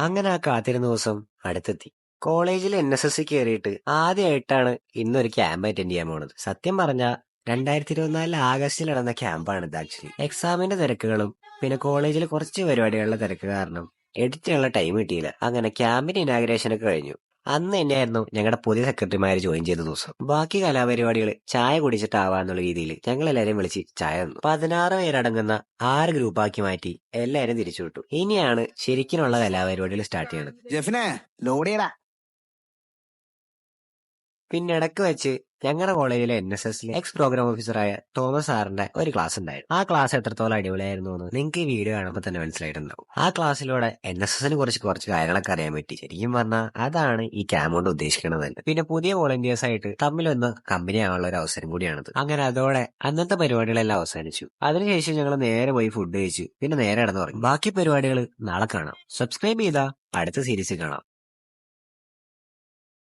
അങ്ങനെ ആ കാത്തിരുന്ന ദിവസം അടുത്തെത്തി. കോളേജിൽ NSS കയറിയിട്ട് ആദ്യമായിട്ടാണ് ഇന്നൊരു ക്യാമ്പ് അറ്റൻഡ് ചെയ്യാൻ പോണത്. സത്യം പറഞ്ഞ 2024 ആഗസ്റ്റിൽ നടന്ന ക്യാമ്പാണ് ഇത് ആക്ച്വലി. എക്സാമിന്റെ തിരക്കുകളും പിന്നെ കോളേജിൽ കുറച്ച് പരിപാടികളുടെ തിരക്ക് കാരണം എഡിറ്റ് ചെയ്യാനുള്ള ടൈം കിട്ടിയില്ല. അങ്ങനെ ക്യാമ്പിന്റെ ഇനാഗ്രേഷൻ ഒക്കെ കഴിഞ്ഞു. അന്ന് തന്നെയായിരുന്നു ഞങ്ങളുടെ പുതിയ സെക്രട്ടറിമാര് ജോയിൻ ചെയ്ത ദിവസം. ബാക്കി കലാപരിപാടികൾ ചായ കുടിച്ചിട്ടാവാന്നുള്ള രീതിയിൽ ഞങ്ങൾ എല്ലാവരെയും വിളിച്ച് ചായ തന്നു. 16 പേരടങ്ങുന്ന 6 ഗ്രൂപ്പാക്കി മാറ്റി എല്ലാവരും തിരിച്ചുവിട്ടു. ഇനിയാണ് ശരിക്കുള്ള കലാപരിപാടികൾ സ്റ്റാർട്ട് ചെയ്യണത്. ജെഫിനെ ലോഡ് ചെയ്യടാ. പിന്നെ ഇടക്ക് വെച്ച് ഞങ്ങളുടെ കോളേജിലെ NSSലെ എക്സ് പ്രോഗ്രാം ഓഫീസറായ തോമസ് സാറിന്റെ ഒരു ക്ലാസ് ഉണ്ടായിരുന്നു. ആ ക്ലാസ് എത്രത്തോളം അടിപൊളിയായിരുന്നു എന്ന് നിങ്ങൾക്ക് ഈ വീഡിയോ കാണുമ്പോൾ തന്നെ മനസ്സിലായിട്ടുണ്ടാവും. ആ ക്ലാസ്സിലൂടെ NSSനെ കുറച്ച് കാര്യങ്ങളൊക്കെ അറിയാൻ പറ്റി. ശരിക്കും പറഞ്ഞാൽ അതാണ് ഈ ക്യാമ്പ് കൊണ്ട് ഉദ്ദേശിക്കുന്നത് തന്നെ. പിന്നെ പുതിയ വോളണ്ടിയേഴ്സ് ആയിട്ട് തമ്മിലൊന്ന് കമ്പനി ആവാനുള്ള ഒരു അവസരം കൂടിയാണത്. അങ്ങനെ അതോടെ അന്നത്തെ പരിപാടികളെല്ലാം അവസാനിച്ചു. അതിനുശേഷം ഞങ്ങൾ നേരെ പോയി ഫുഡ് കഴിച്ചു. പിന്നെ നേരെ കിടന്നുറങ്ങി. ബാക്കി പരിപാടികൾ നാളെ കാണാം. സബ്സ്ക്രൈബ് ചെയ്താൽ അടുത്ത സീരീസിൽ കാണാം.